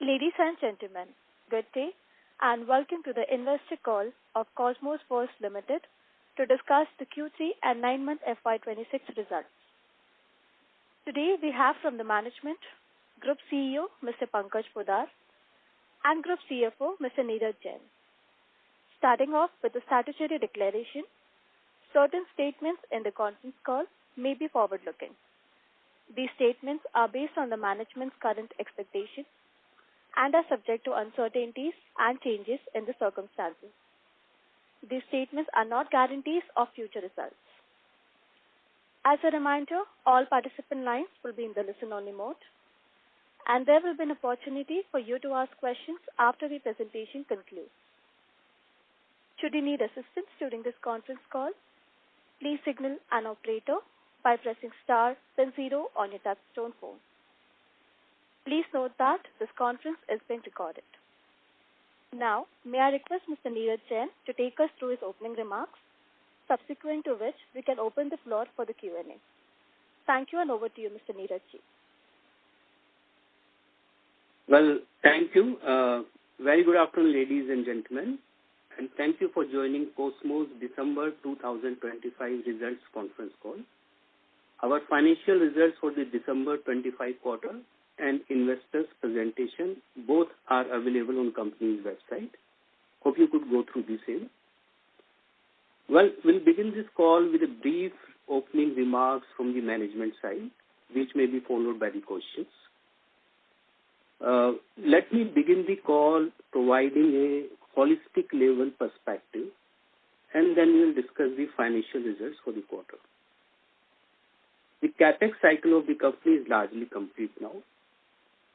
Ladies and gentlemen, good day and welcome to the investor call of Cosmos First Limited to discuss the Q3 and 9-month FY26 results. Today we have from the management, Group CEO Mr. Pankaj Poddar and Group CFO Mr. Neeraj Jain. Starting off with the statutory declaration, certain statements in the conference call may be forward-looking. These statements are based on the management's current expectations and are subject to uncertainties and changes in the circumstances. These statements are not guarantees of future results. As a reminder, all participant lines will be in the listen-only mode, and there will be an opportunity for you to ask questions after the presentation concludes. Should you need assistance during this conference call, please signal an operator by pressing star then 0 on your touchtone phone. Please note that this conference is being recorded. Now, may I request Mr. Neeraj Jain to take us through his opening remarks, subsequent to which we can open the floor for the Q&A. Thank you, and over to you, Mr. Neeraj Ji. Well, thank you. Very good afternoon, ladies and gentlemen, and thank you for joining Cosmo's December 2025 results conference call. Our financial results for the December 25 quarter and investors presentation both are available on company's website. Hope you could go through the same. Well, we'll begin this call with a brief opening remarks from the management side, which may be followed by the questions. Let me begin the call providing a holistic level perspective, and then we'll discuss the financial results for the quarter. The capex cycle of the company is largely complete now.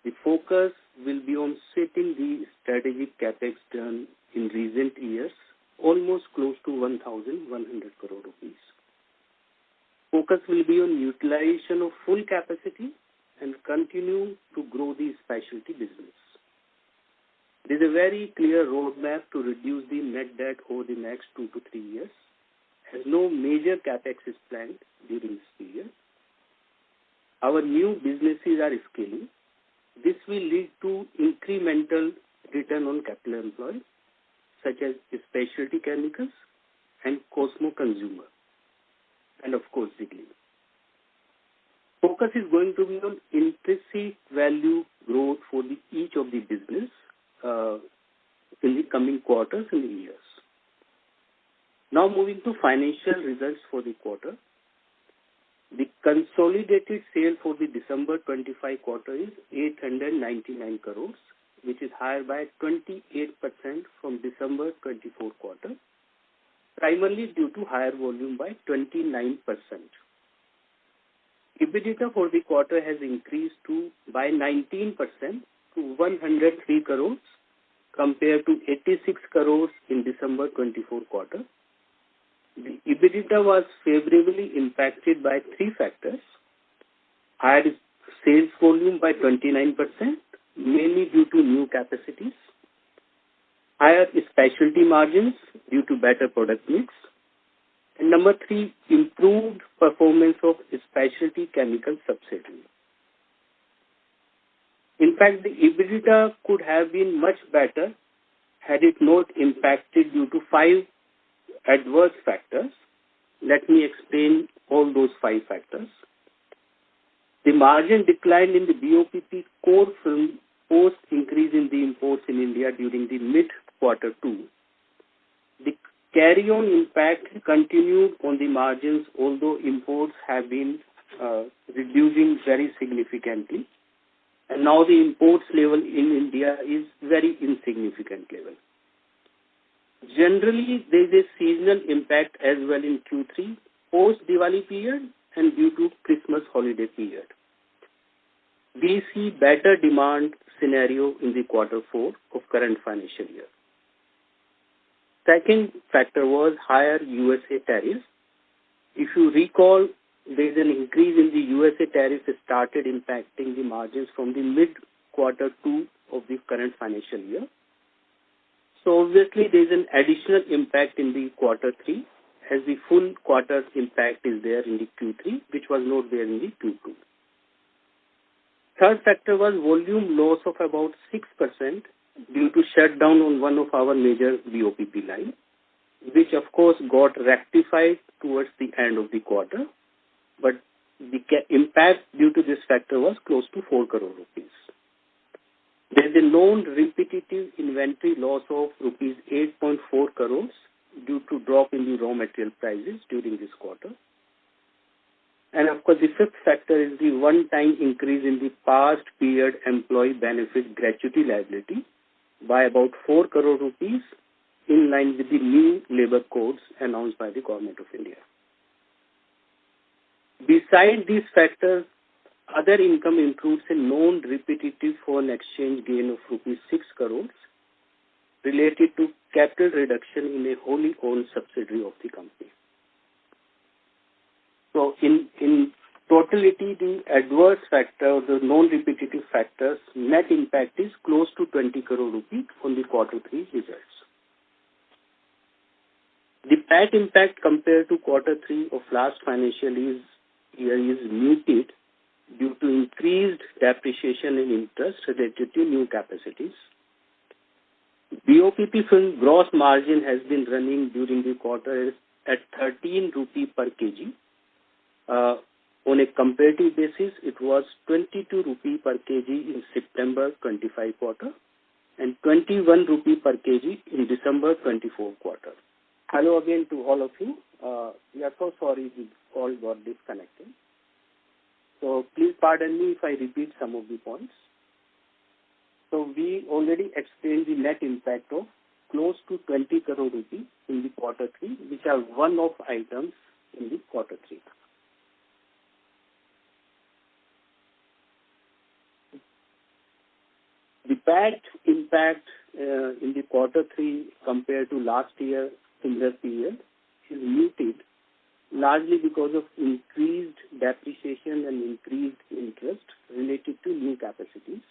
The focus will be on setting the strategic capex done in recent years, almost close to 1,100 crore rupees. Focus will be on utilization of full capacity and continue to grow the specialty business. There is a very clear roadmap to reduce the net debt over the next 2 to 3 years, as no major capex is planned during this period. Our new businesses are scaling. This will lead to incremental return on capital employed, such as specialty chemicals and Cosmo Consumer, and of course, Ziggly. Focus is going to be on intrinsic value growth for each of the business in the coming quarters and years. Now moving to financial results for the quarter. The consolidated sale for the December 25 quarter is 899 crores, which is higher by 28% from December 24 quarter, primarily due to higher volume by 29%. EBITDA for the quarter has increased by 19% to 103 crores compared to 86 crores in December 24 quarter. The EBITDA was favorably impacted by 3 factors: higher sales volume by 29%, mainly due to new capacities; higher specialty margins due to better product mix; and number 3, improved performance of specialty chemical subsidiary. In fact, the EBITDA could have been much better had it not impacted due to 5 adverse factors. Let me explain all those 5 factors. The margin declined in the BOPP core film post increase in the imports in India during the mid-quarter 2. The carry-on impact continued on the margins, although imports have been reducing very significantly. And now the imports level in India is very insignificant level. Generally, there is a seasonal impact as well in Q3, post-Diwali period and due to Christmas holiday period. We see better demand scenario in the quarter 4 of current financial year. Second factor was higher USA tariffs. If you recall, there is an increase in the USA tariff started impacting the margins from the mid-quarter 2 of the current financial year. So obviously there is an additional impact in the quarter 3, as the full quarter's impact is there in the Q3, which was not there in the Q2. Third factor was volume loss of about 6% due to shutdown on one of our major BOPP line, which of course got rectified towards the end of the quarter, but the impact due to this factor was close to 4 crore rupees. There is a non-repetitive inventory loss of rupees 8.4 crores due to drop in the raw material prices during this quarter. And of course, the fifth factor is the one-time increase in the past period employee benefit gratuity liability by about 4 crore rupees in line with the new labor codes announced by the Government of India. Besides these factors, other income includes a non-repetitive foreign exchange gain of rupees 6 crores related to capital reduction in a wholly owned subsidiary of the company. So in totality, the adverse factor, the non-repetitive factors, net impact is close to 20 crore rupees on the quarter 3 results. The PAT impact compared to quarter 3 of last financial year is muted due to increased depreciation and interest related to new capacities. BOPP film gross margin has been running during the quarter at 13 rupee per kg. On a comparative basis, it was 22 rupee per kg in September 25 quarter and 21 rupee per kg in December 24 quarter. Hello again to all of you. We are so sorry the call got disconnected. So please pardon me if I repeat some of the points. So we already explained the net impact of close to 20 crore rupees in the quarter 3, which are one-off items in the quarter 3. The PAT impact in the quarter 3 compared to last year similar period is muted, largely because of increased depreciation and increased interest related to new capacities.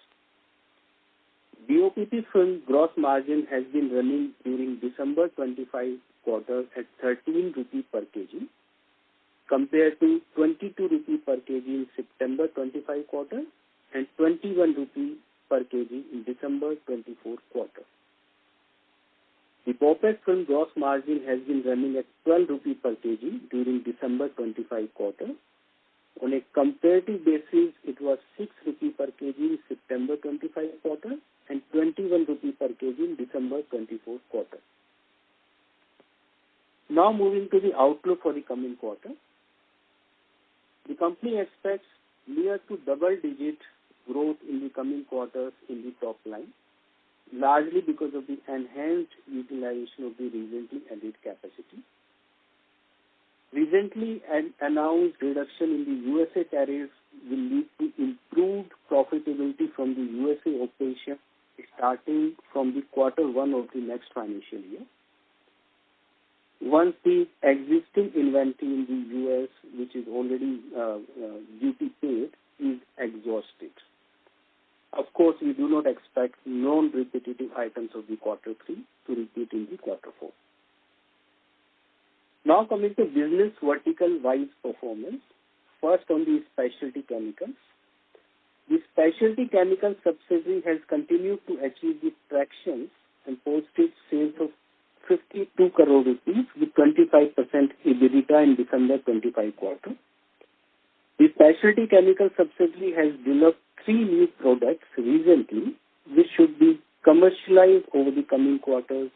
BOPP film gross margin has been running during December 25 quarter at 13 rupee per kg compared to 22 rupee per kg in September 25 quarter and 21 rupee per kg in December 24 quarter. The BOPET film gross margin has been running at 12 rupee per kg during December 25 quarter. On a comparative basis, it was 6 rupee per kg in September 25 quarter and 21 rupee per kg in December 24 quarter. Now moving to the outlook for the coming quarter. The company expects near to double-digit growth in the coming quarters in the top line, largely because of the enhanced utilization of the recently added capacity. Recently announced reduction in the USA tariffs will lead to improved profitability from the USA operation starting from the quarter 1 of the next financial year. Once the existing inventory in the US, which is already duty paid, is exhausted. Of course, we do not expect non-repetitive items of the quarter 3 to repeat in the quarter 4. Now coming to business vertical-wise performance. First on the specialty chemicals. The specialty chemical subsidiary has continued to achieve the traction and posted sales of 52 crore rupees with 25% EBITDA in December 25 quarter. The specialty chemical subsidiary has developed 3 new products recently, which should be commercialized over the coming quarters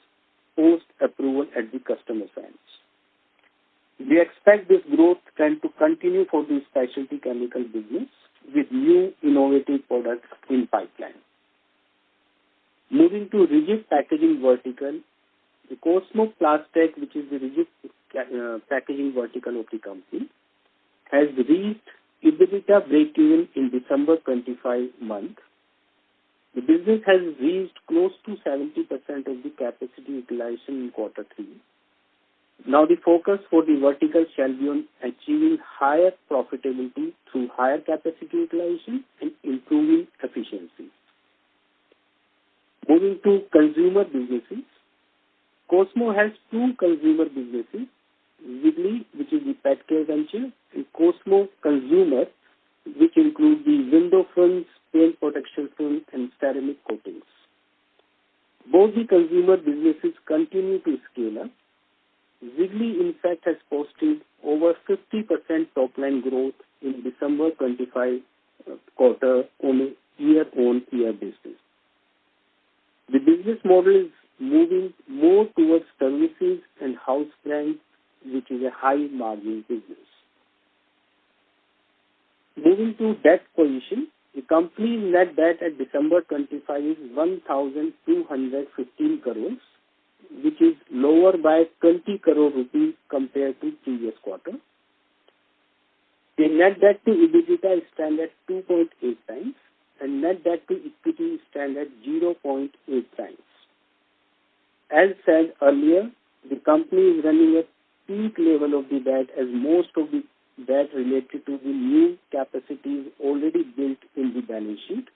post-approval at the customer ends. We expect this growth trend to continue for the specialty chemical business with new innovative products in pipeline. Moving to rigid packaging vertical, the Cosmo Plastic, which is the rigid packaging vertical of the company, has reached EBITDA break-even in December 25 month. The business has reached close to 70% of the capacity utilization in quarter 3. Now the focus for the vertical shall be on achieving higher profitability through higher capacity utilization and improving efficiency. Moving to consumer businesses, Cosmo has 2 consumer businesses, Wiggly, which is the pet care venture, and Cosmo Consumer, which includes the window films, paint protection film, and ceramic coatings. Both the consumer businesses continue to scale up. Zigbee, in fact, has posted over 50% top-line growth in December 25 quarter on a year-on-year basis. The business model is moving more towards services and house brands, which is a high-margin business. Moving to debt position, the company's net debt at December 25 is 1,215 crores, which is lower by 20 crore rupees compared to previous quarter. The net debt to EBITDA stands at 2.8 times and net debt to equity stands at 0.8 times. As said earlier, the company is running at peak level of the debt as most of the debt related to the new capacities already built in the balance sheet,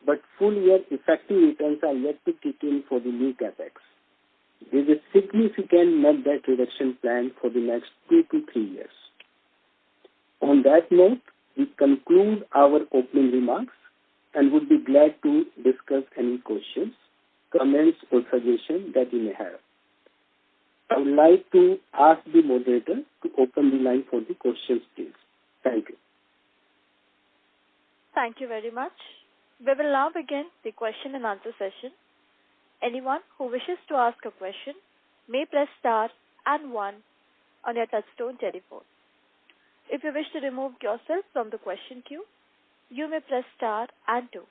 but full year effective returns are yet to kick in for the new capex. There is a significant net debt reduction plan for the next 2 to 3 years. On that note, we conclude our opening remarks and would be glad to discuss any questions, comments, or suggestions that you may have. I would like to ask the moderator to open the line for the questions, please. Thank you. Thank you very much. We will now begin the question and answer session. Anyone who wishes to ask a question may press star and 1 on your touchtone telephone. If you wish to remove yourself from the question queue, you may press star and 2.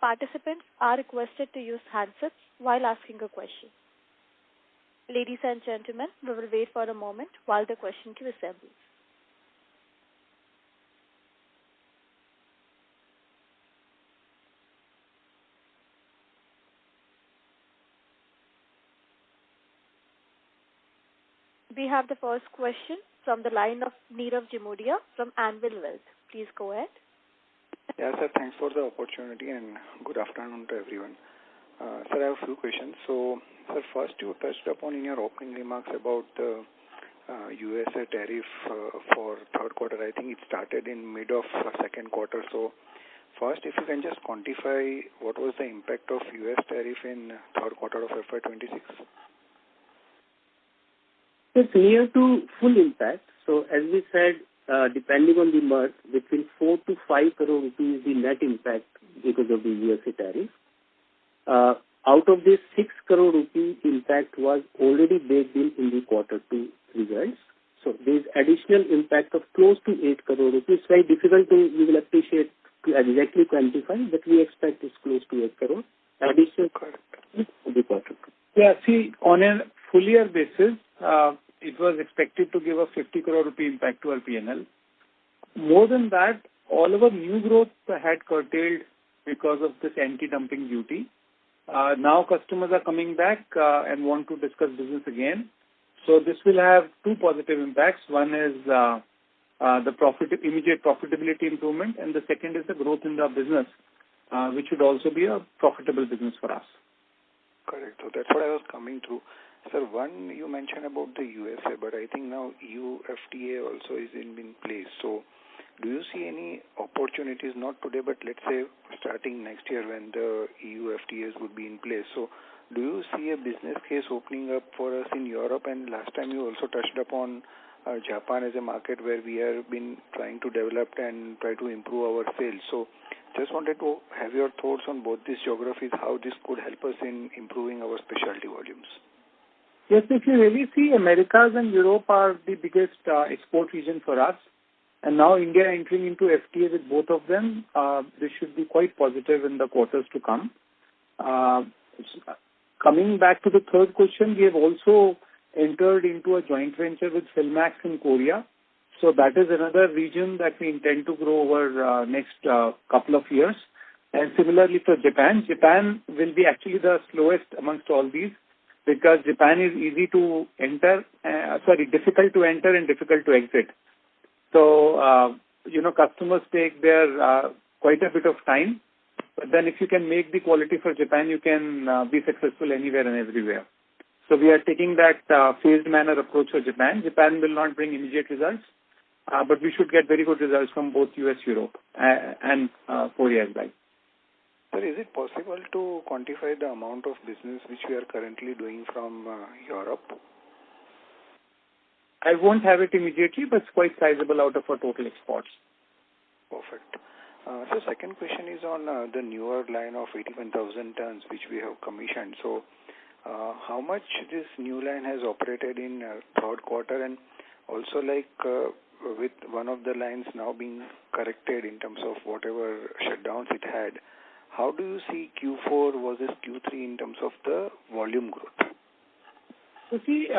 Participants are requested to use handsets while asking a question. Ladies and gentlemen, we will wait for a moment while the question queue assembles. We have the first question from the line of Nirav Jimudia from Anvil Wealth. Please go ahead. Yeah, sir, thanks for the opportunity and good afternoon to everyone. Sir, I have a few questions. So, sir, first you touched upon in your opening remarks about the USA tariff for third quarter. I think it started in mid of second quarter. So, first, if you can just quantify what was the impact of US tariff in third quarter of FY26? It's near to full impact. So, as we said, depending on the month, between 4 to 5 crore rupees the net impact because of the USA tariff. Out of this, 6 crore rupee impact was already baked in the quarter 2 results. So there is additional impact of close to 8 crore rupees. It's very difficult to, you will appreciate, to exactly quantify, but we expect it's close to 8 crore. Additional for the quarter 2. Yeah, see, on a full year basis, it was expected to give a 50 crore rupee impact to our P&L. More than that, all of our new growth had curtailed because of this anti-dumping duty. Now customers are coming back and want to discuss business again. So this will have 2 positive impacts. One is the immediate profitability improvement, and the second is the growth in the business, which would also be a profitable business for us. Correct. So that's what I was coming through. Sir, one, you mentioned about the USA, but I think now EU FTA also is in place. So do you see any opportunities, not today, but let's say starting next year when the EU FTAs would be in place? So do you see a business case opening up for us in Europe? And last time you also touched upon Japan as a market where we have been trying to develop and try to improve our sales. So just wanted to have your thoughts on both these geographies, how this could help us in improving our specialty volumes. Yes, if you really see, Americas and Europe are the biggest export region for us. And now India entering into FTA with both of them, this should be quite positive in the quarters to come. Coming back to the third question, we have also entered into a joint venture with Filmax in Korea. So that is another region that we intend to grow over next couple of years. And similarly for Japan, Japan will be actually the slowest amongst all these because Japan is difficult to enter and difficult to exit. So, customers take their quite a bit of time. But then if you can make the quality for Japan, you can be successful anywhere and everywhere. So we are taking that phased manner approach for Japan. Japan will not bring immediate results. but we should get very good results from both US, Europe, and Korea as well. Sir, is it possible to quantify the amount of business which we are currently doing from Europe? I won't have it immediately, but it's quite sizable out of our total exports. Perfect. So second question is on the newer line of 81,000 tons which we have commissioned. So how much this new line has operated in third quarter, and also with one of the lines now being corrected in terms of whatever shutdowns it had, how do you see Q4 versus Q3 in terms of the volume growth? So see,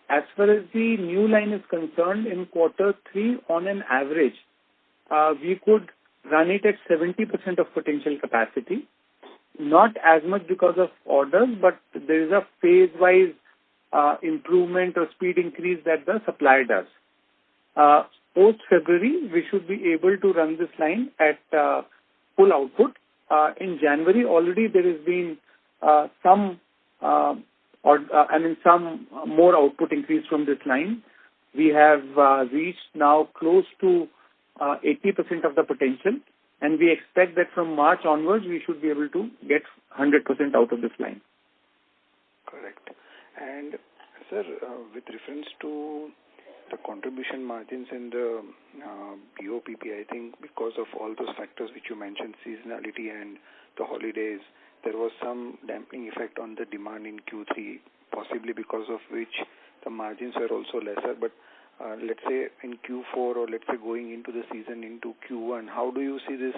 as far as the new line is concerned, in quarter 3, on an average, we could run it at 70% of potential capacity. Not as much because of orders, but there is a phase-wise improvement or speed increase that the supplier does. Post-February, we should be able to run this line at full output. In January, already there has been some more output increase from this line. We have reached now close to 80% of the potential, and we expect that from March onwards, we should be able to get 100% out of this line. Correct. And, sir, with reference to the contribution margins in the BOPP, I think because of all those factors which you mentioned, seasonality and the holidays, there was some dampening effect on the demand in Q3, possibly because of which the margins were also lesser. But let's say in Q4, or let's say going into the season into Q1, how do you see this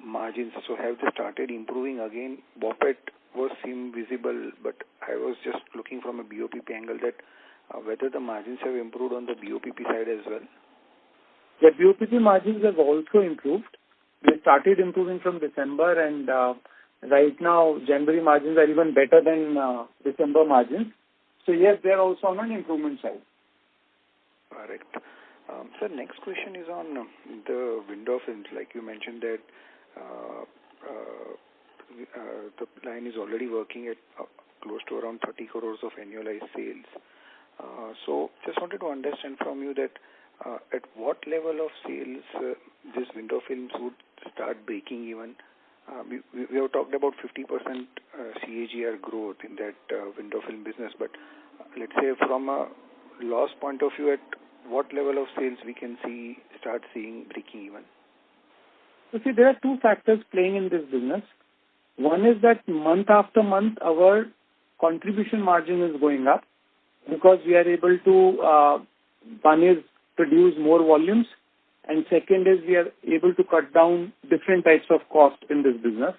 margins? So have they started improving again? BOPET was seen visible, but I was just looking from a BOPP angle that whether the margins have improved on the BOPP side as well. The BOPP margins have also improved. They started improving from December, and right now January margins are even better than December margins. So yes, they are also on an improvement side. Correct. Sir, next question is on the window films. Like you mentioned that the line is already working at close to around 30 crores of annualized sales. So just wanted to understand from you that at what level of sales this window films would start breaking even. We have talked about 50% CAGR growth in that window film business, but let's say from a loss point of view, at what level of sales we can start seeing breaking even? You see, there are two factors playing in this business. One is that month after month, our contribution margin is going up because we are able to, one is produce more volumes, and second is we are able to cut down different types of cost in this business.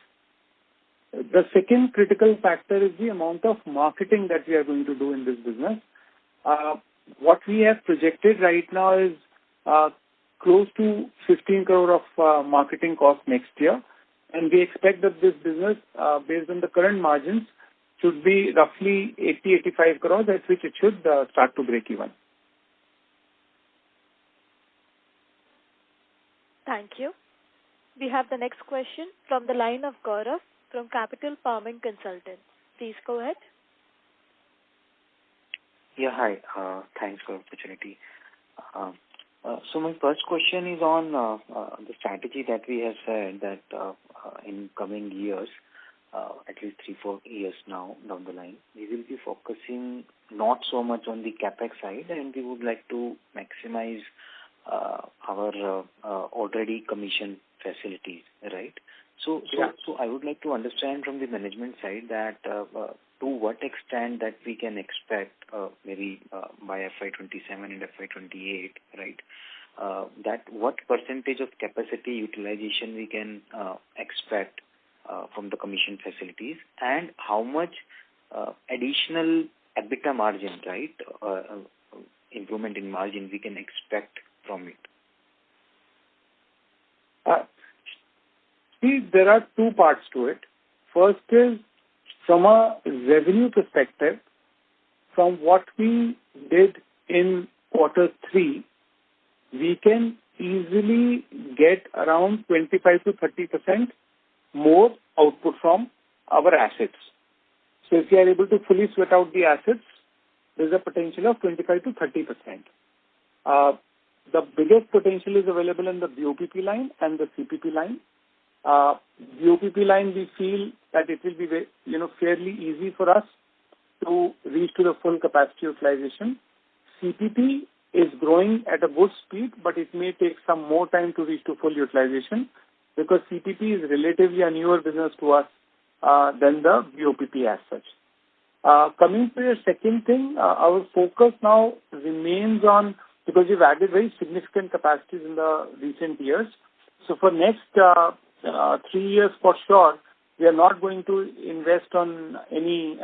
The second critical factor is the amount of marketing that we are going to do in this business. What we have projected right now is close to 15 crore of marketing cost next year, and we expect that this business, based on the current margins, should be roughly 80-85 crores, at which it should start to break even. Thank you. We have the next question from the line of Gaurav from Capital Farming Consultants. Please go ahead. Yeah, hi. Thanks for the opportunity. So my first question is on the strategy that we have said that in coming years, at least 3-4 years now down the line, we will be focusing not so much on the capex side, and we would like to maximize our already commissioned facilities, right? So I would like to understand from the management side that to what extent that we can expect maybe by FY27 and FY28, right? That what percentage of capacity utilization we can expect from the commissioned facilities, and how much additional EBITDA margin, right? Improvement in margin we can expect from it. See, there are two parts to it. First is from a revenue perspective, from what we did in quarter 3, we can easily get around 25 to 30% more output from our assets. So if we are able to fully sweat out the assets, there's a potential of 25 to 30%. The biggest potential is available in the BOPP line and the CPP line. BOPP line, we feel that it will be fairly easy for us to reach to the full capacity utilization. CPP is growing at a good speed, but it may take some more time to reach to full utilization because CPP is relatively a newer business to us than the BOPP as such. Coming to your second thing, our focus now remains on, because we've added very significant capacities in the recent years. So for next 3 years for sure, we are not going to invest on any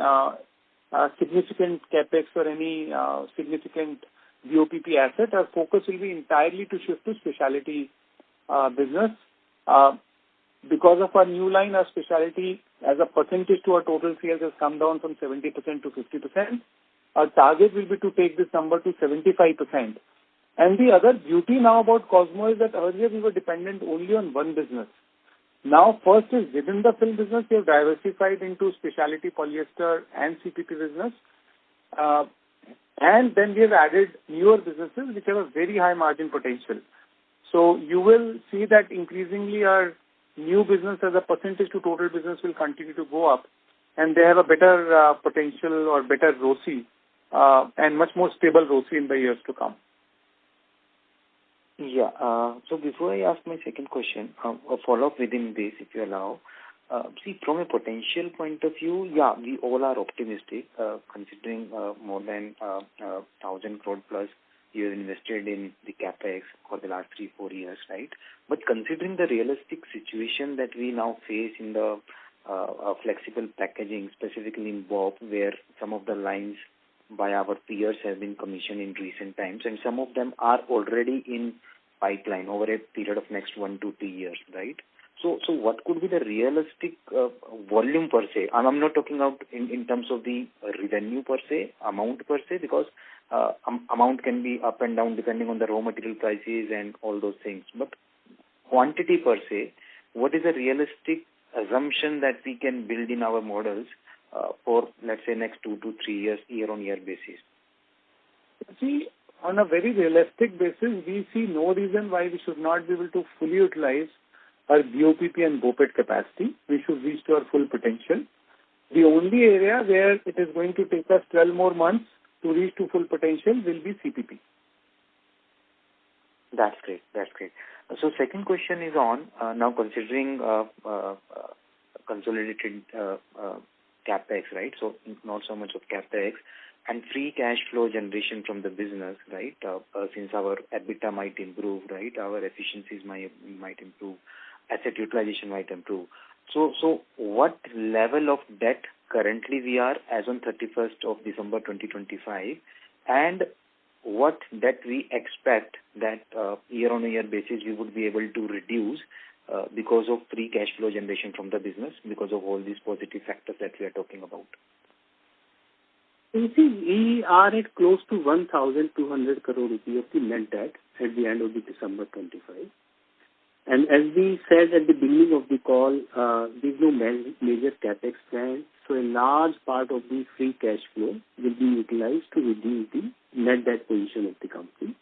significant capex or any significant BOPP asset. Our focus will be entirely to shift to specialty business. Because of our new line, our specialty as a percentage to our total sales has come down from 70% to 50%. Our target will be to take this number to 75%. And the other beauty now about Cosmo is that earlier we were dependent only on one business. Now, first is within the film business, we have diversified into specialty polyester and CPP business. And then we have added newer businesses which have a very high margin potential. So you will see that increasingly our new business as a percentage to total business will continue to go up, and they have a better potential or better ROCE and much more stable ROCE in the years to come. Yeah. So before I ask my second question, a follow-up within this, if you allow. See, from a potential point of view, yeah, we all are optimistic, considering more than 1,000 crore plus you have invested in the capex for the last 3-4 years, right? But considering the realistic situation that we now face in the flexible packaging, specifically in BOP, where some of the lines by our peers have been commissioned in recent times, and some of them are already in pipeline over a period of next 1 to 2 years, right? So what could be the realistic volume per se? I'm not talking about in terms of the revenue per se, amount per se, because amount can be up and down depending on the raw material prices and all those things. But quantity per se, what is a realistic assumption that we can build in our models for, let's say, next 2 to 3 years, year-on-year basis? See, on a very realistic basis, we see no reason why we should not be able to fully utilize our BOPP and BOPET capacity. We should reach to our full potential. The only area where it is going to take us 12 more months to reach to full potential will be CPP. That's great. That's great. So second question is on, now considering consolidated capex, right? So not so much of capex and free cash flow generation from the business, right? Since our EBITDA might improve, right? Our efficiencies might improve, asset utilization might improve. So what level of debt currently we are as on 31st of December 2025, and what debt we expect that year-on-year basis we would be able to reduce because of free cash flow generation from the business, because of all these positive factors that we are talking about? You see, we are at close to 1,200 crore rupees of the net debt at the end of the December 25. And as we said at the beginning of the call, there's no major capex plan. So a large part of the free cash flow will be utilized to reduce the net debt position of the company.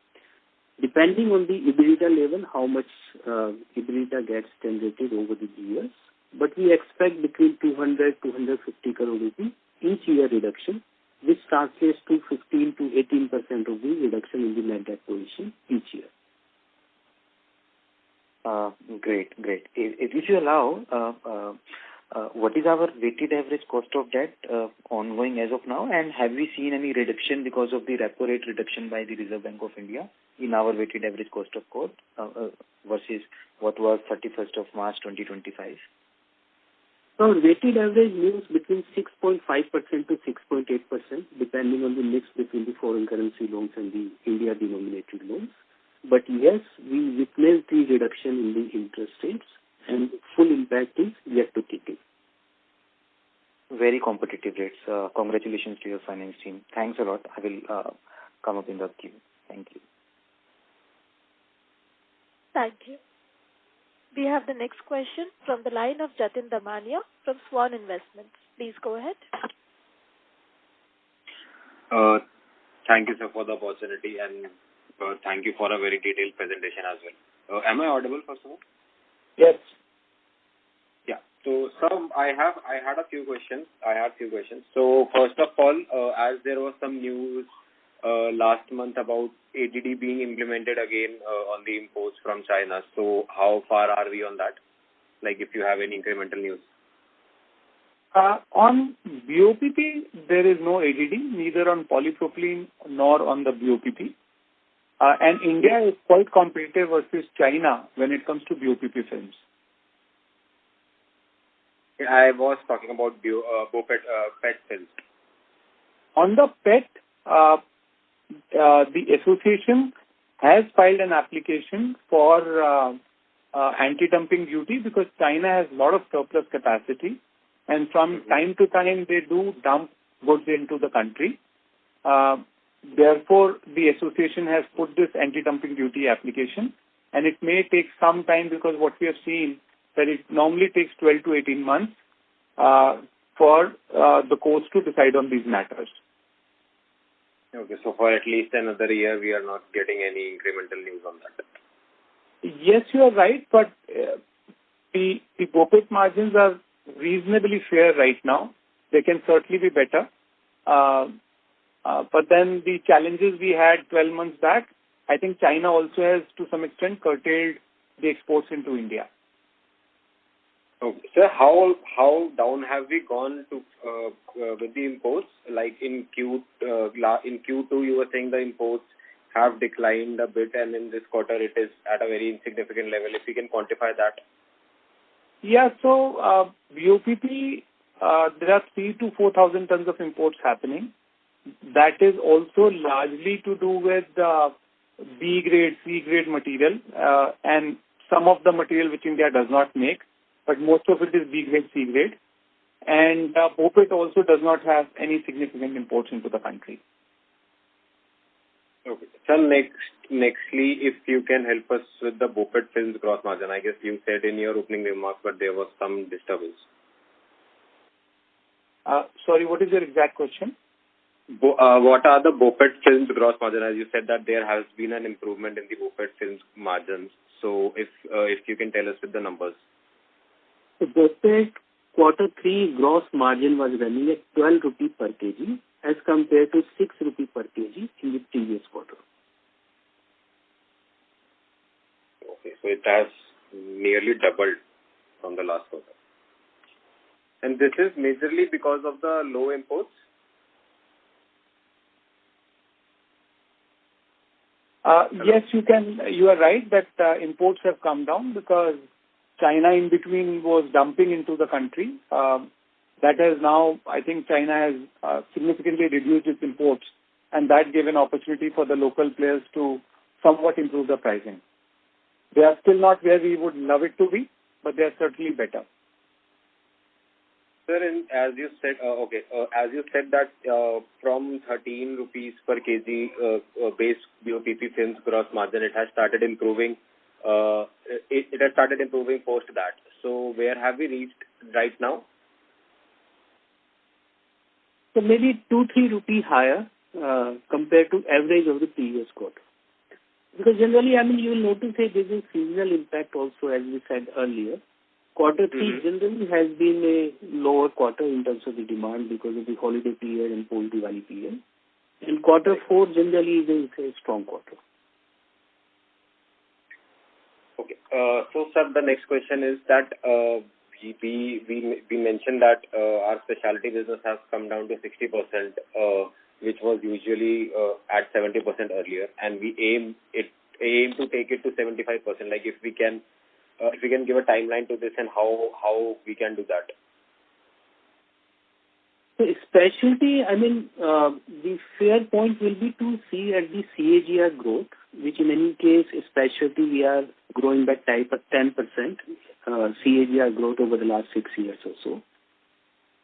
Depending on the EBITDA level, how much EBITDA gets generated over the years. But we expect between 200 to 250 crore rupees each year reduction, which translates to 15 to 18% of the reduction in the net debt position each year. Great. If you allow, what is our weighted average cost of debt ongoing as of now, and have we seen any reduction because of the repo rate reduction by the Reserve Bank of India in our weighted average cost of debt versus what was 31st of March 2025? So weighted average moves between 6.5% to 6.8%, depending on the mix between the foreign currency loans and the India-denominated loans. But yes, we witnessed the reduction in the interest rates, and full impact is yet to kick in. Very competitive rates. Congratulations to your finance team. Thanks a lot. I will come up in the queue. Thank you. Thank you. We have the next question from the line of Jatin Damania from Swan Investments. Please go ahead. Thank you, sir, for the opportunity, and thank you for a very detailed presentation as well. Am I audible, first of all? Yes. Yeah. So, sir, I had a few questions. So, first of all, as there was some news last month about ADD being implemented again on the imports from China. So, how far are we on that? Like, if you have any incremental news. On BOPP, there is no ADD, neither on polypropylene nor on the BOPP. And India is quite competitive versus China when it comes to BOPP films. I was talking about PET films. On the PET, the association has filed an application for anti-dumping duty because China has a lot of surplus capacity, and from time to time they do dump goods into the country. Therefore, the association has put this anti-dumping duty application, and it may take some time because what we have seen that it normally takes 12 to 18 months for the courts to decide on these matters. Okay, so for at least another year, we are not getting any incremental news on that. Yes, you are right, but the BOPET margins are reasonably fair right now. They can certainly be better. But then the challenges we had 12 months back, I think China also has to some extent curtailed the exports into India. Okay. Sir, how down have we gone to with the imports? Like in Q2, you were saying the imports have declined a bit, and in this quarter it is at a very insignificant level. If you can quantify that. Yeah, so BOPP, there are 3,000 to 4,000 tons of imports happening. That is also largely to do with B grade, C grade material, and some of the material which India does not make, but most of it is B grade, C grade. And BOPET also does not have any significant imports into the country. Okay. So nextly, if you can help us with the BOPET films gross margin. I guess you said in your opening remarks, but there was some disturbance. Sorry, what is your exact question? What are the BOPET films gross margin? As you said that there has been an improvement in the BOPET films margins. So if you can tell us with the numbers. So BOPET quarter 3 gross margin was running at 12 rupee per kg as compared to 6 rupee per kg in the previous quarter. Okay, so it has nearly doubled from the last quarter. And this is majorly because of the low imports? Yes, you are right that imports have come down because China in between was dumping into the country. That has now, I think China has significantly reduced its imports, and that gave an opportunity for the local players to somewhat improve the pricing. They are still not where we would love it to be, but they are certainly better. Sir, as you said that from 13 rupees per kg base BOPP films gross margin, it has started improving. It has started improving post that. So where have we reached right now? So maybe 2-3 rupee higher compared to average of the previous quarter. Because generally, you will notice that there is a seasonal impact also, as we said earlier. Quarter 3 generally has been a lower quarter in terms of the demand because of the holiday period and post-Diwali period. And quarter 4 generally is a strong quarter. Okay. So, sir, the next question is that we mentioned that our specialty business has come down to 60%, which was usually at 70% earlier, and we aim to take it to 75%. Like if we can give a timeline to this and how we can do that. So specialty, the fair point will be to see at the CAGR growth, which in any case, specialty we are growing by 10% CAGR growth over the last 6 years or so.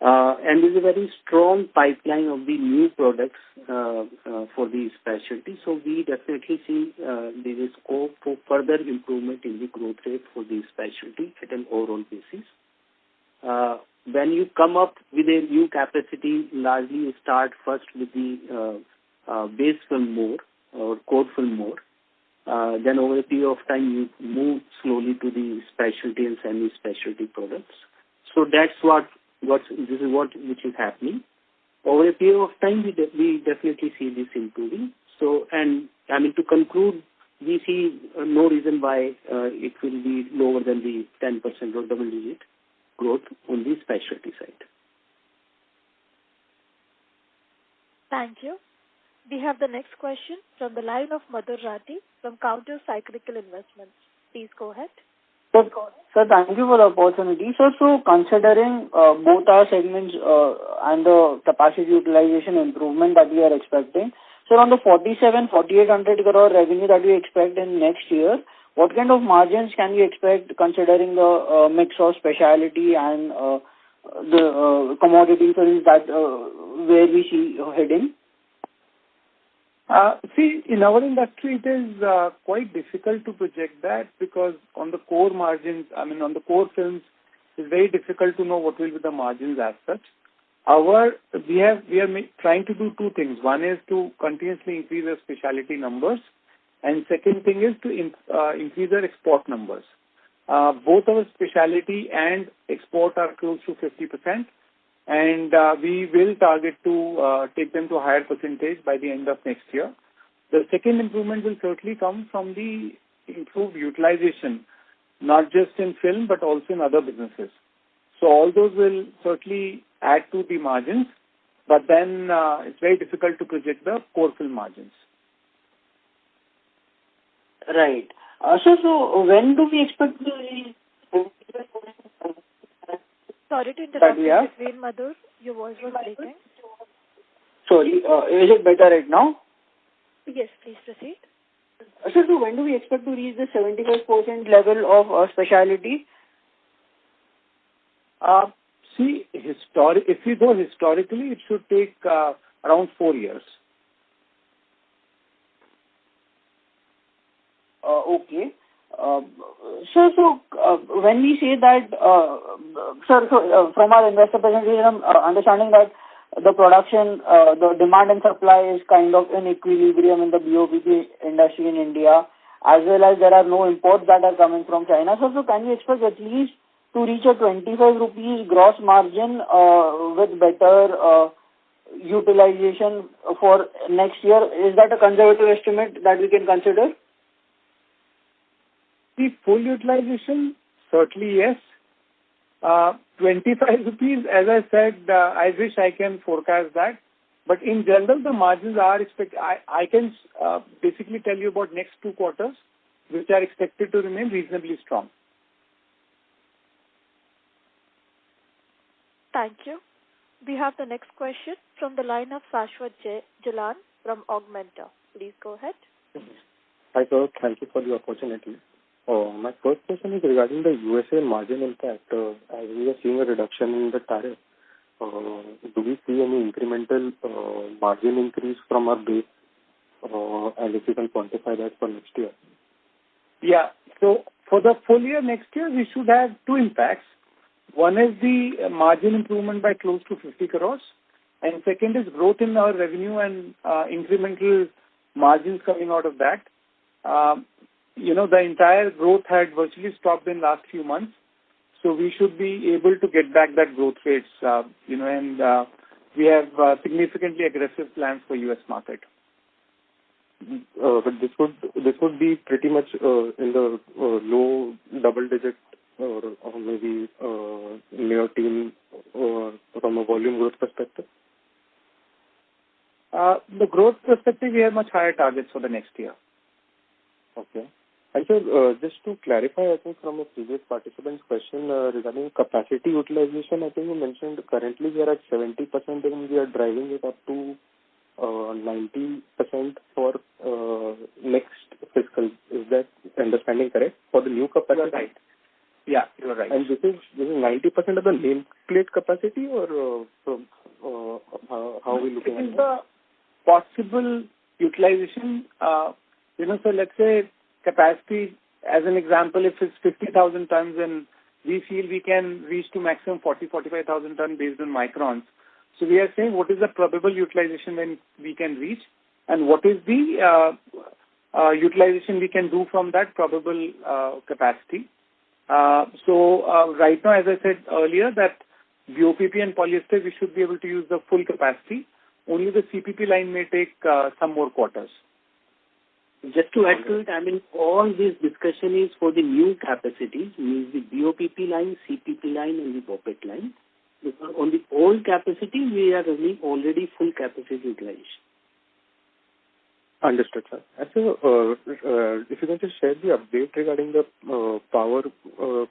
And there's a very strong pipeline of the new products for the specialty. So we definitely see there is scope for further improvement in the growth rate for the specialty at an overall basis. When you come up with a new capacity, largely you start first with the base film more or core film more. Then over a period of time, you move slowly to the specialty and semi-specialty products. So that's which is happening. Over a period of time, we definitely see this improving. So, and I mean, to conclude, we see no reason why it will be lower than the 10% or double-digit growth on the specialty side. Thank you. We have the next question from the line of Madhur Rathi from Counter Cyclical Investments. Please go ahead. Sir, thank you for the opportunity. Sir, so considering both our segments and the capacity utilization improvement that we are expecting, so on the 4,800 crore revenue that we expect in next year, what kind of margins can we expect considering the mix of specialty and the commodity films that where we see heading? See, in our industry, it is quite difficult to project that because on the core margins, I mean, on the core films, it's very difficult to know what will be the margins as such. We are trying to do two things. One is to continuously increase our specialty numbers, and second thing is to increase our export numbers. Both our specialty and export are close to 50%. And we will target to take them to a higher percentage by the end of next year. The second improvement will certainly come from the improved utilization, not just in film, but also in other businesses. So all those will certainly add to the margins, but then it's very difficult to project the core film margins. Right. So when do we expect to... Sorry to interrupt you between, Madhur. Your voice was breaking. Sorry, is it better right now? Yes, please proceed. So when do we expect to reach the 75% level of specialty? See, if we go historically, it should take around 4 years. Okay. So when we say that, sir, from our investor presentation, understanding that the production, the demand and supply is kind of in equilibrium in the BOPP industry in India, as well as there are no imports that are coming from China. So can we expect at least to reach a 25 rupees gross margin with better utilization for next year? Is that a conservative estimate that we can consider? The full utilization, certainly yes. 25 rupees, as I said, I wish I can forecast that. But in general, the margins are expected. I can basically tell you about next 2 quarters, which are expected to remain reasonably strong. Thank you. We have the next question from the line of Shashwat Jalan from Augmenta. Please go ahead. Hi, sir. Thank you for the opportunity. My first question is regarding the USA margin impact. As we are seeing a reduction in the tariff, do we see any incremental margin increase from our base? And if you can quantify that for next year. Yeah. So for the full year next year, we should have 2 impacts. One is the margin improvement by close to 50 crores. And second is growth in our revenue and incremental margins coming out of that. The entire growth had virtually stopped in last few months. So we should be able to get back that growth rates, and we have significantly aggressive plans for U.S. market. But this would be pretty much in the low double digit or maybe near teen from a volume growth perspective. The growth perspective, we have much higher targets for the next year. Okay. And so just to clarify, I think from a previous participant's question regarding capacity utilization, I think you mentioned currently we are at 70% and we are driving it up to 90% for next fiscal. Is that understanding correct for the new capacity? You're right. Yeah, you're right. And this is 90% of the nameplate capacity, or how are we looking at it? It is the possible utilization. So let's say capacity, as an example, if it's 50,000 tons, and we feel we can reach to maximum 45,000 tons based on microns. So we are saying what is the probable utilization when we can reach. and what is the utilization we can do from that probable capacity. So right now, as I said earlier, that BOPP and polyester, we should be able to use the full capacity. Only the CPP line may take some more quarters. Just to add to it, I mean, all this discussion is for the new capacities, means the BOPP line, CPP line, and the BOPET line. Because on the old capacity, we are running already full capacity utilization. Understood, sir. And so, if you can just share the update regarding the power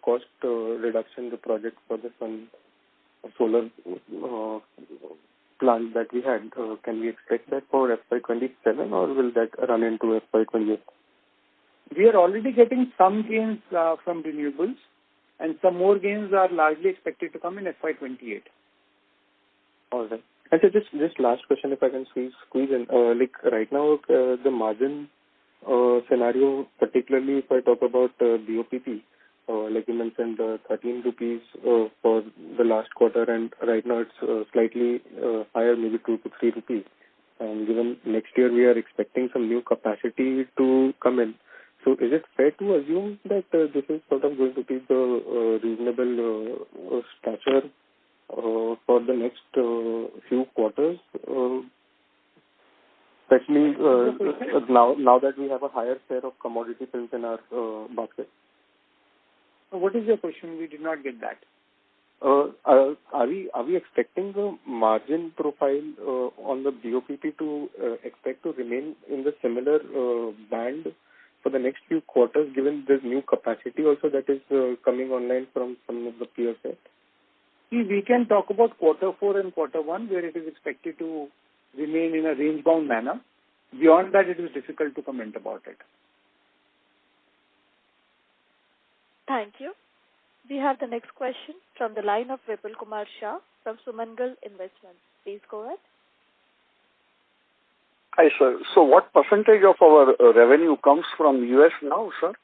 cost reduction, the project for the solar plant that we had, can we expect that for FY27 or will that run into FY28? We are already getting some gains from renewables, and some more gains are largely expected to come in FY28. All right. And so just last question, if I can squeeze in. Like right now, the margin scenario, particularly if I talk about BOPP, like you mentioned, 13 rupees for the last quarter, and right now it's slightly higher, maybe 2 to 3 rupees. And given next year we are expecting some new capacity to come in, so is it fair to assume that this is sort of going to be the reasonable stature for the next few quarters, especially now that we have a higher share of commodity films in our basket? What is your question? We did not get that. Are we expecting the margin profile on the BOPP to expect to remain in the similar band for the next few quarters, given this new capacity also that is coming online from some of the peer set? See, we can talk about quarter 4 and quarter 1, where it is expected to remain in a range-bound manner. Beyond that, it is difficult to comment about it. Thank you. We have the next question from the line of Vipul Kumar Shah from Sumangal Investments. Please go ahead. Hi, sir. So what percentage of our revenue comes from US now, sir?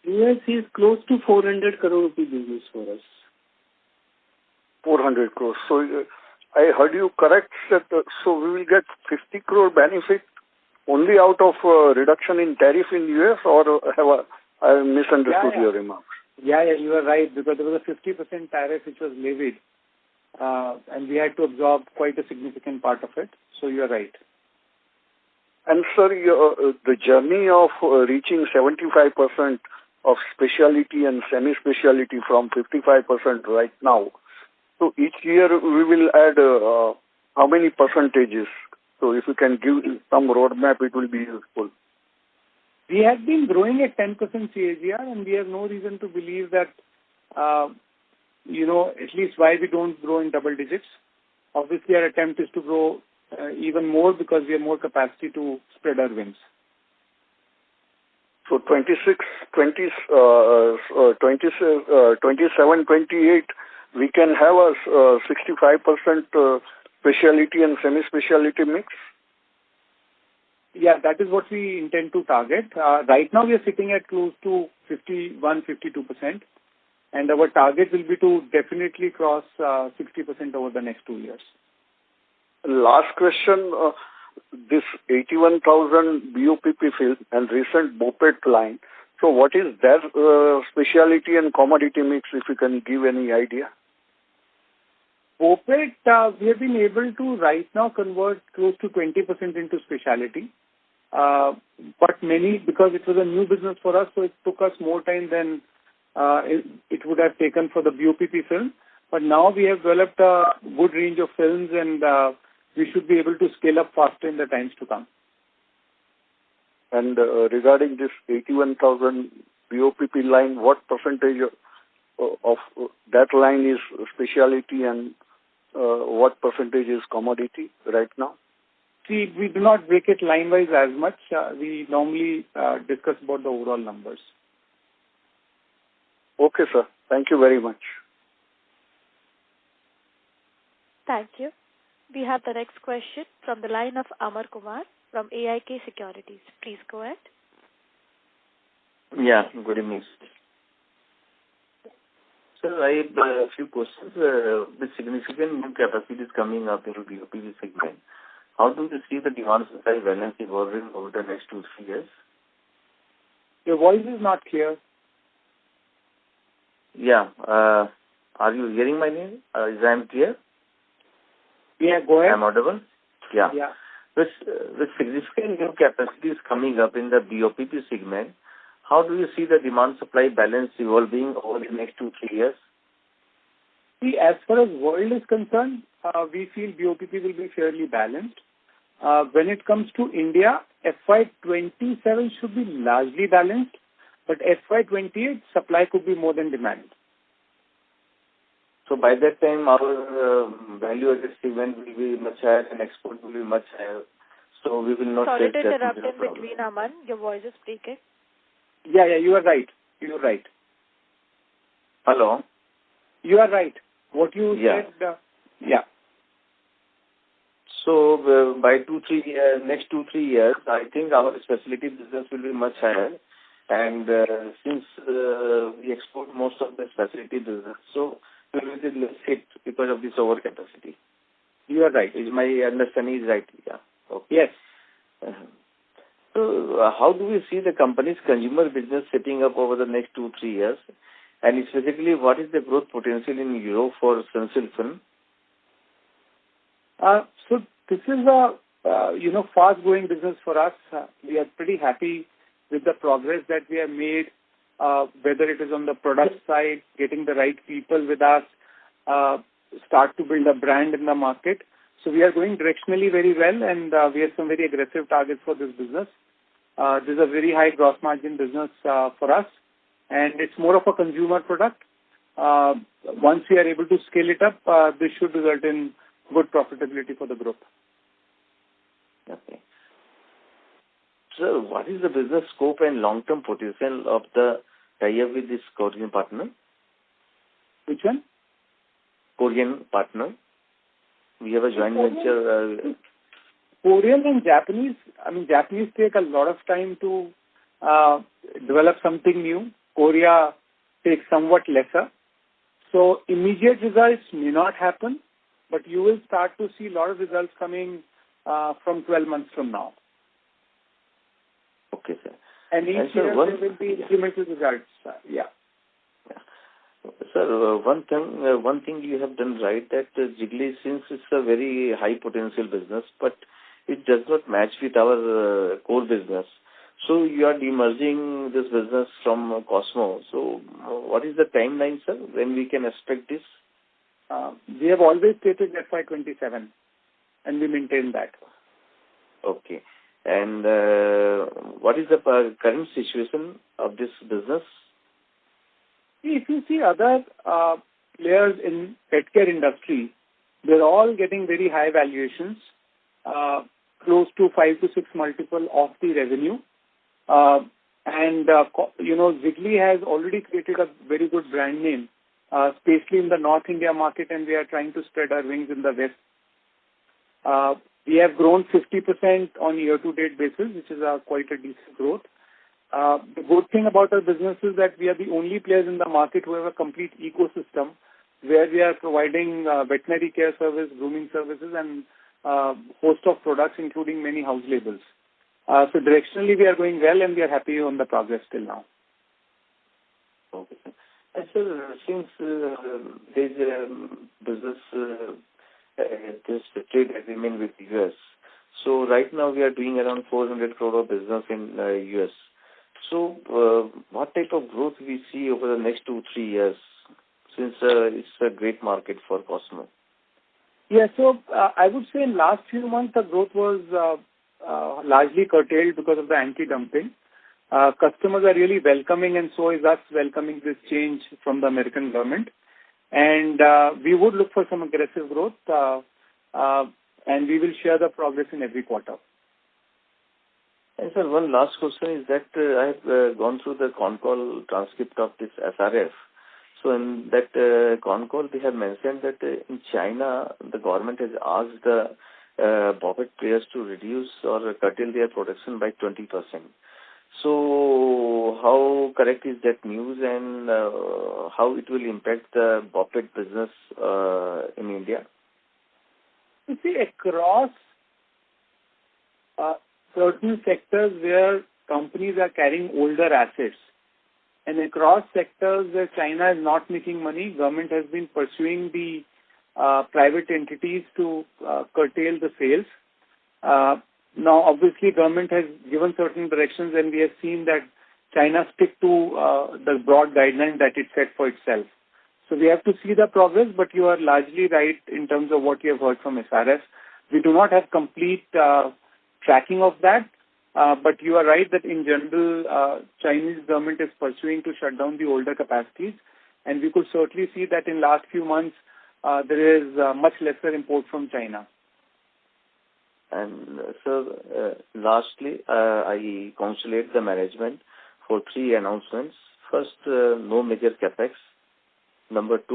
US is close to 400 crore rupee business for us. 400 crores. So I heard you correct that so we will get 50 crore benefit only out of reduction in tariff in US, or have I misunderstood your remarks? Yeah, you are right, because there was a 50% tariff which was levied, and we had to absorb quite a significant part of it. So you are right. And sir, the journey of reaching 75% of specialty and semi-specialty from 55% right now. So each year we will add how many percentages? So if you can give some roadmap, it will be useful. We have been growing at 10% CAGR, and we have no reason to believe that, at least why we don't grow in double digits. Obviously, our attempt is to grow even more because we have more capacity to spread our wings. So 27, 28, we can have a 65% specialty and semi-specialty mix? Yeah, that is what we intend to target. Right now we are sitting at close to 51-52%, and our target will be to definitely cross 60% over the next 2 years. Last question, this 81,000 BOPP film and recent BOPET line, so what is their specialty and commodity mix, if you can give any idea? BOPET, we have been able to right now convert close to 20% into specialty. But because it was a new business for us, so it took us more time than it would have taken for the BOPP film. But now we have developed a good range of films, and we should be able to scale up faster in the times to come. And regarding this 81,000 BOPP line, what percentage of that line is specialty and what percentage is commodity right now? See, we do not break it line-wise as much. We normally discuss about the overall numbers. Okay, sir. Thank you very much. Thank you. We have the next question from the line of Amar Kumar from AIK Securities. Please go ahead. Yeah, good evening. Sir, I have a few questions. With significant new capacities coming up in the BOPP segment, how do you see the demand supply balance evolving over the next 2-3 years? Your voice is not clear. Yeah. Are you hearing my name? Is I clear? Yeah, go ahead. I'm audible? Yeah. Yeah. With significant new capacities coming up in the BOPP segment, how do you see the demand-supply balance evolving over the next 2-3 years? See, as far as world is concerned, we feel BOPP will be fairly balanced. When it comes to India, FY27 should be largely balanced, but FY28 supply could be more than demand. So by that time, our value-added segment will be much higher and export will be much higher. So we will not Sorry face to that interrupt in problem. between, Aman. Your voice is breaking. Yeah, you are right. You are right. Hello? You are right. What you said, yeah. So by next 2-3 years, I think our specialty business will be much higher. And since we export most of the specialty business, so we will be less hit because of this overcapacity. You are right. My understanding is right. Yeah. Okay. Yes. So how do we see the company's consumer business setting up over the next 2-3 years? And specifically, what is the growth potential in Europe for Sunsilk film? So this is a fast-growing business for us. We are pretty happy with the progress that we have made, whether it is on the product side, getting the right people with us, start to build a brand in the market. So we are going directionally very well, and we have some very aggressive targets for this business. This is a very high gross margin business for us, and it's more of a consumer product. Once we are able to scale it up, this should result in good profitability for the group. Okay. So what is the business scope and long-term potential of the tie-up with this Korean partner? Which one? Korean partner. We have a joint venture. Korean and Japanese, Japanese take a lot of time to develop something new. Korea takes somewhat lesser. So immediate results may not happen, but you will start to see a lot of results coming from 12 months from now. Okay, sir. And each year there will be incremental results. Yeah. Sir, one thing you have done right, that Jiggly, since it's a very high potential business, but it does not match with our core business. So you are demerging this business from Cosmo. So what is the timeline, sir, when we can expect this? We have always stated FY27, and we maintain that. Okay. And what is the current situation of this business? If you see other players in pet care industry, they're all getting very high valuations, close to 5 to 6 multiple of the revenue. Jiggly has already created a very good brand name, especially in the North India market, and we are trying to spread our wings in the West. We have grown 50% on year-to-date basis, which is quite a decent growth. The good thing about our business is that we are the only players in the market who have a complete ecosystem where we are providing veterinary care service, grooming services, and host of products, including many house labels. So directionally, we are going well, and we are happy on the progress till now. Okay. And sir, since there's a business, this trade agreement with the US, so right now we are doing around 400 crore of business in US. So what type of growth we see over the next 2-3 years, since it's a great market for Cosmo? Yeah, so I would say in last few months the growth was largely curtailed because of the anti-dumping. Customers are really welcoming, and so is us welcoming this change from the American government. And we would look for some aggressive growth, and we will share the progress in every quarter. And sir, one last question is that I have gone through the Concall transcript of this SRF. So in that Concall, they have mentioned that in China, the government has asked the puppet players to reduce or curtail their production by 20%. So how correct is that news, and how it will impact the puppet business in India? You see, across certain sectors where companies are carrying older assets. And across sectors where China is not making money, government has been pursuing the private entities to curtail the sales. Now, obviously, government has given certain directions, and we have seen that China stick to the broad guidelines that it set for itself. So we have to see the progress, but you are largely right in terms of what you have heard from SRF. We do not have complete tracking of that, but you are right that in general, Chinese government is pursuing to shut down the older capacities, and we could certainly see that in last few months, there is much lesser import from China. And sir, lastly, I congratulate the management for 3 announcements. First, no major capex. Number 2,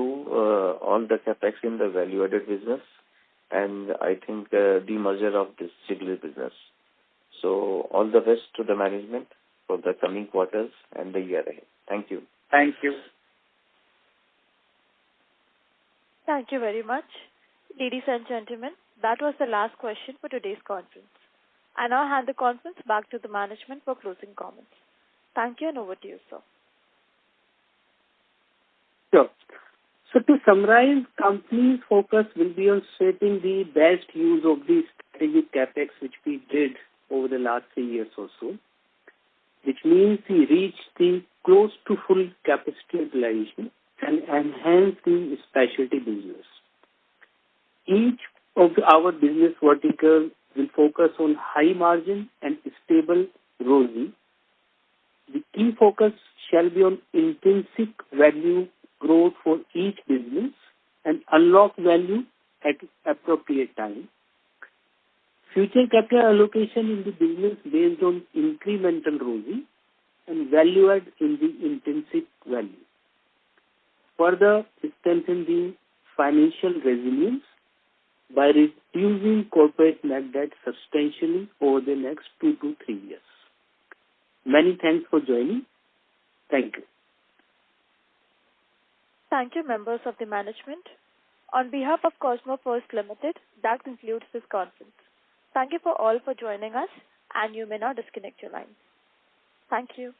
all the capex in the value-added business, and I think demerger of this Jiggler business. So all the best to the management for the coming quarters and the year ahead. Thank you. Thank you. Thank you very much. Ladies and gentlemen, that was the last question for today's conference. I now hand the conference back to the management for closing comments. Thank you, and over to you, sir. Sure. So to summarize, company's focus will be on shaping the best use of the strategic capex which we did over the last 3 years or so, which means we reached the close to full capacity utilization and enhance the specialty business. Each of our business verticals will focus on high margin and stable ROCE. The key focus shall be on intrinsic value growth for each business and unlock value at appropriate time. Future capital allocation in the business based on incremental ROCE and value add in the intrinsic value. Further, strengthen the financial resilience by reducing corporate net debt substantially over the next 2 to 3 years. Many thanks for joining. Thank you. Thank you, members of the management. On behalf of Cosmo First Limited, that concludes this conference. Thank you for all for joining us, and you may now disconnect your line. Thank you.